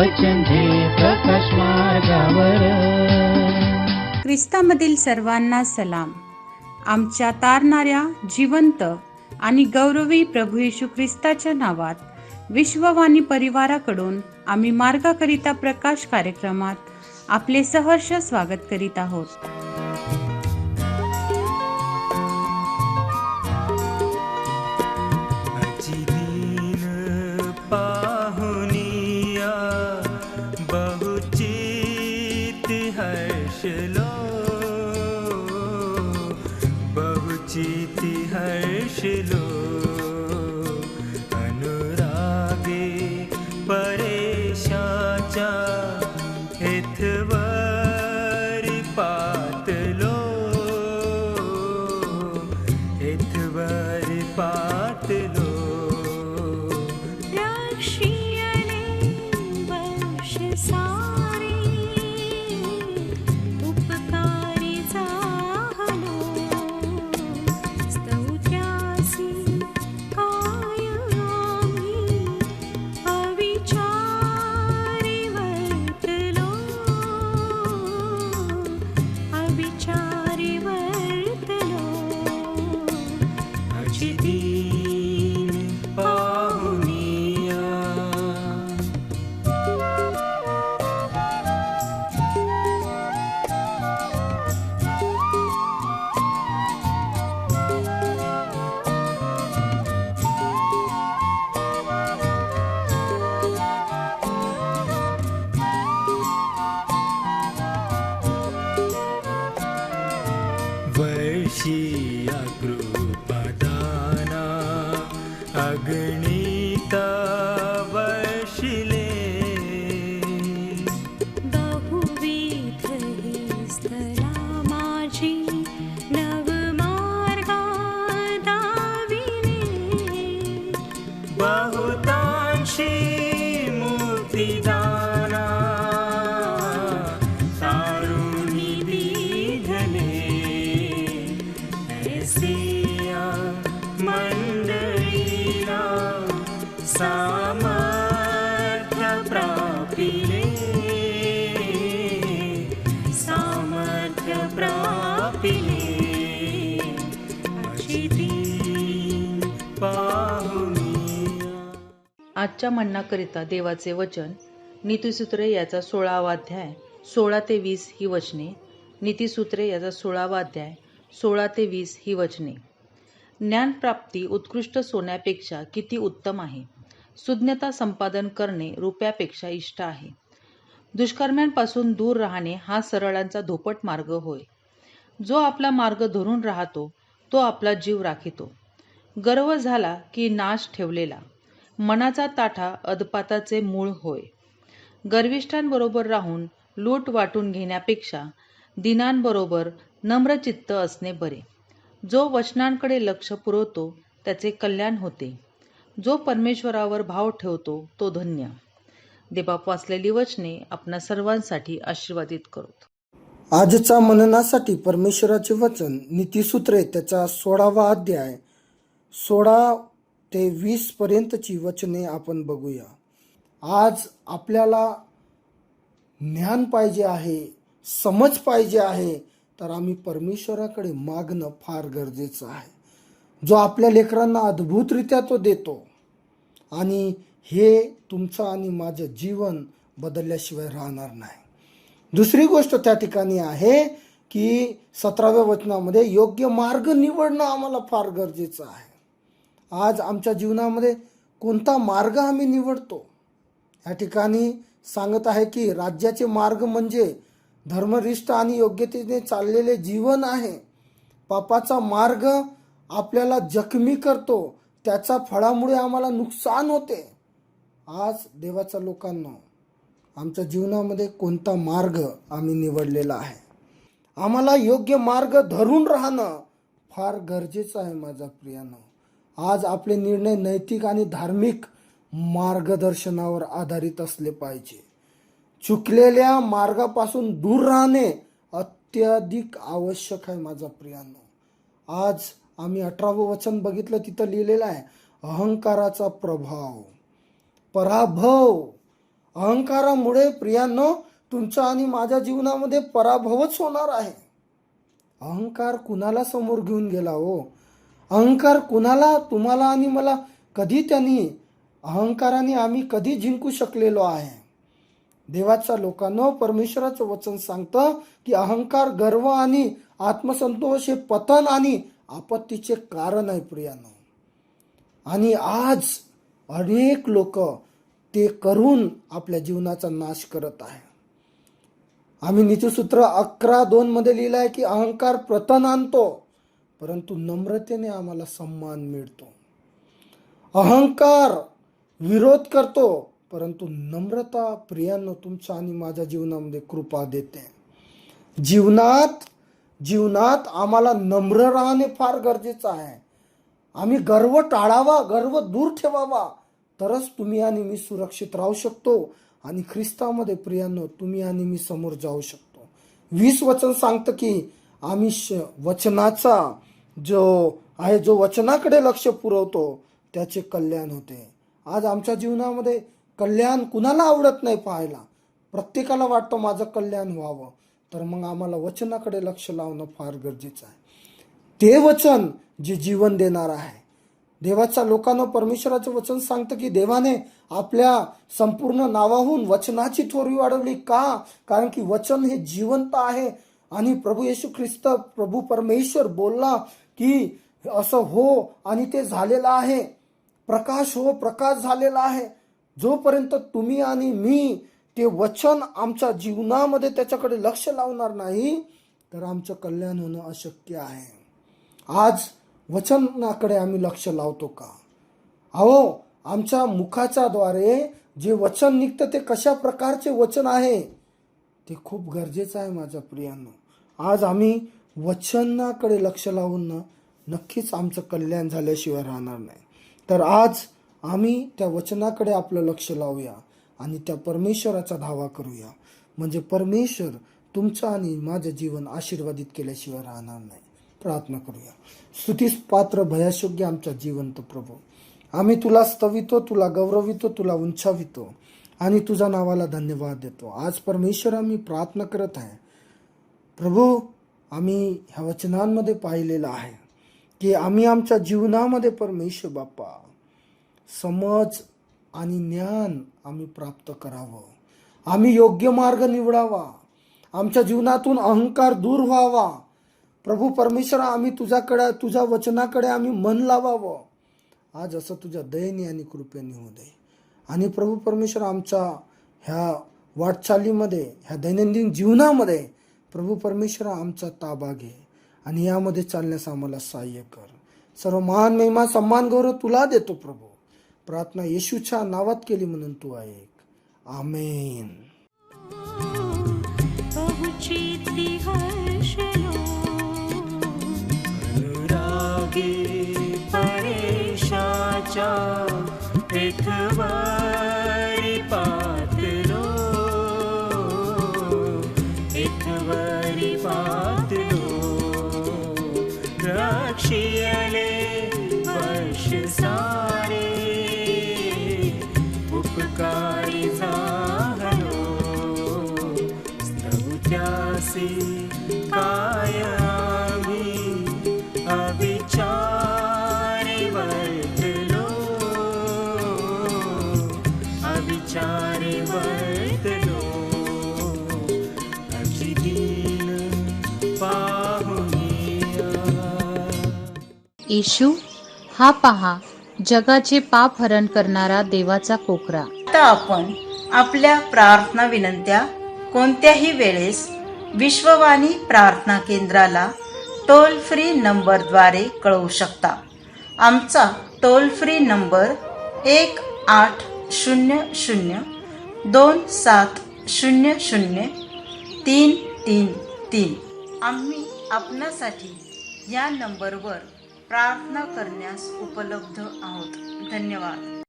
वचन दे प्रकाश मार्गावर. ख्रिस्तामधील सर्वांना सलाम. आमच्या तारणाऱ्या जिवंत आणि गौरवी प्रभू येशू ख्रिस्ताच्या नावात विश्ववाणी परिवाराकडून आम्ही मार्गाकरिता प्रकाश कार्यक्रमात आपले सहर्ष स्वागत करीत आहोत. अगणिता वर्षिले बहुविध ही स्थला माझी नवमार्गा दाविले बहुतांशी मुक्तिदाना सारुणी दीधले ऐसिया मंडळीला सामर्थ्य प्रापिले सामर्थ्य प्रापिले अशी दीन पाहुनिया. आजच्या म्हणण्याकरिता देवाचे वचन नीतिसूत्रे याचा 16वा अध्याय 16 ते 20 ही वचने. नीतिसूत्रे याचा 16वा अध्याय 16 ते 20 ही वचने. ज्ञानप्राप्ती उत्कृष्ट सोन्यापेक्षा किती उत्तम आहे. सुज्ञता संपादन करणे रुपयापेक्षा इष्ट आहे. दुष्कर्म्यांपासून दूर राहणे हा सरळांचा धोपट मार्ग होय. जो आपला मार्ग धरून राहतो तो आपला जीव राखितो. गर्व झाला की नाश ठेवलेला. मनाचा ताठा अधपाताचे मूळ होय. गर्विष्ठांबरोबर राहून लूट वाटून घेण्यापेक्षा दीनांबरोबर नम्रचित्त असणे बरे. जो वचनांकडे लक्ष पुरवतो त्याचे कल्याण होते. जो परमेश्वरावर भाव ठेवतो तो धन्य. देवबाप वाचलेली वचने आपणा सर्वांसाठी आशीर्वादित करोत. आजच्या मननासाठी परमेश्वराचे वचन नीतिसूत्रे त्याचा 16वा अध्याय 16 ते 20 पर्यंतची वचने आपण बघूया. आज आपल्याला ज्ञान पाहिजे आहे, समज पाहिजे आहे, तर आम्ही परमेश्वराकडे मागणं फार गरजेचं आहे. जो आपल्या लेकरांना अद्भुतरित्या तो देतो आणि हे तुमचं आणि माझं जीवन बदलल्याशिवाय राहणार नाही. दुसरी गोष्ट त्या ठिकाणी आहे की 17व्या वचनामध्ये योग्य मार्ग निवडणं आम्हाला फार गरजेचं आहे. आज आमच्या जीवनामध्ये कोणता मार्ग आम्ही निवडतो. या ठिकाणी सांगत आहे की राज्याचे मार्ग म्हणजे धर्मनिष्ठ आणि योग्यतेने चाललेले जीवन आहे. पापाचा मार्ग आपल्याला जखमी करतो, त्याच्या फळामुळे आम्हाला नुकसान होते. आज देवाच्या लोकांना आमच्या जीवनामध्ये कोणता मार्ग आम्ही निवडलेला आहे. आम्हाला योग्य मार्ग धरून राहणं फार गरजेचं आहे माझ्या प्रियानं. आज आपले निर्णय नैतिक आणि धार्मिक मार्गदर्शनावर आधारित असले पाहिजे. चुकलेल्या मार्गापासून दूर राहणे अत्याधिक आवश्यक आहे माझ्या प्रियानो. आज आम्ही 18वं वचन बघितलं, तिथं लिहिलेलं आहे अहंकाराचा प्रभाव, पराभव अहंकारामुळे प्रियांनो तुमच्या आणि माझ्या जीवनामध्ये पराभवच होणार आहे. अहंकार कुणाला समोर घेऊन गेला हो? अहंकार कुणाला, तुम्हाला आणि मला कधी त्यांनी अहंकाराने आम्ही कधी जिंकू शकलेलो आहे? देवाच्या लोकांनो, परमेश्वराचं वचन सांगतं की अहंकार, गर्व आणि आत्मसंतोष हे पतन आणि आपत्तीचे कारण आहे प्रियांनो. आणि आज अनेक लोक ते करून आपल्या जीवनाचा नाश करत आहे. आम्ही नीतिसूत्र 11:2 मध्ये लिहिलं आहे की अहंकार पतन आणतो, परंतु नम्रतेने आम्हाला सम्मान मिळतो. अहंकार विरोध करतो, परंतु नम्रता प्रियांनो तुमच्या आणि माझ्या जीवनामध्ये कृपा देते. जीवनात आम्हाला नम्र राहणे फार गरजेचं आहे. आम्ही गर्व टाळावा, गर्व दूर ठेवावा, तरच तुम्ही आणि मी सुरक्षित राहू शकतो आणि ख्रिस्तामध्ये प्रियांनो तुम्ही आणि मी समोर जाऊ शकतो. 20 वचन सांगतं की आम्ही वचनाचा जो वचनाकडे लक्ष पुरवतो त्याचे कल्याण होते. आज आमच्या जीवनामध्ये कल्याण कुणाला आवडत नाही पाहायला? प्रत्येकाला वाटतं माझं कल्याण व्हावं. तर मग आम्हाला वचनाकडे लक्ष लावणं फार गरजेचं आहे. ते वचन जे जीवन देणार आहे. देवाच्या लोकांना परमेश्वराचं वचन सांगतं की देवाने आपल्या संपूर्ण नावाहून वचनाची थोरी वाढवली. का? कारण की वचन हे जिवंत आहे आणि प्रभू येशू ख्रिस्त, प्रभू परमेश्वर बोलला की असं हो आणि ते झालेलं आहे. प्रकाश हो, प्रकाश झालेला आहे. जोपर्यंत तुम्ही आणि मी ते वचन आमच्या जीवनामध्ये त्याच्याकडे लक्ष लावणार नाही तर आमचं कल्याण होणं अशक्य आहे. आज वचनाकडे आम्ही लक्ष लावतो का? अहो, आमच्या मुखाच्या द्वारे जे वचन निघतं ते कशा प्रकारचे वचन आहे ते खूप गरजेचं आहे माझ्या प्रियांनो. आज आम्ही वचनाकडे लक्ष लावून नक्कीच आमचं कल्याण झाल्याशिवाय राहणार नाही. तर आज आम्ही त्या वचनाकडे आपलं लक्ष लावूया आणि त्या परमेश्वराचा धावा करूया. म्हणजे परमेश्वर तुमचं आणि माझं जीवन आशीर्वादित केल्याशिवाय राहणार नाही. प्रार्थना करूया. स्तुतीस पात्र भयाशोग्य आमच्या जिवंत प्रभू, आम्ही तुला स्तवितो, तुला गौरवितो, तुला उंचावितो आणि तुझ्या नावाला धन्यवाद देतो. आज परमेश्वर आम्ही प्रार्थना करत आहे प्रभू, आम्ही ह्या वचनांमध्ये पाहिलेलं आहे की आम्ही आमच्या जीवनामध्ये परमेश्वर बाप्पा समज आणि ज्ञान आम्ही प्राप्त करावं. आम्ही योग्य मार्ग निवडावा. आमच्या जीवनातून अहंकार दूर व्हावा. प्रभू परमेश्वर, आम्ही तुझ्याकडे, तुझ्या वचनाकडे आम्ही मन लावावं. आज असं तुझ्या दयेने आणि कृपेने होऊ दे. आणि प्रभू परमेश्वर, आमच्या ह्या वाटचालीमध्ये, ह्या दैनंदिन जीवनामध्ये प्रभू परमेश्वर आमचा ताबा घे आणि यामध्ये चालण्यास आम्हाला सहाय्य कर. सर्व मान, महिमा, सन्मान, गौरव तुला देतो प्रभू. प्रार्थना येशूच्या नावात केली म्हणून तू ऐक. आमेन. अनुरागी परेशाच्या एकवारी पातलो, एकवारी पातलो, रक्षियले वर्ष सारे उपकारी झालो. स्तुत्यासी काय आम्ही अविचारी वर्तलो, अविचारी वर्तलो. अशी दीन पाहुनिया. येशू, हा पहा जगाचे पाप हरण करणारा देवाचा कोकरा. आता आपण आपल्या प्रार्थना विनंत्या कोणत्याही वेळेस विश्ववाणी प्रार्थना केंद्राला टोल फ्री नंबरद्वारे कळवू शकता. आमचा टोल फ्री नंबर 1-800-2700-333. आम्ही आपणासाठी या नंबरवर प्रार्थना करण्यास उपलब्ध आहोत. धन्यवाद.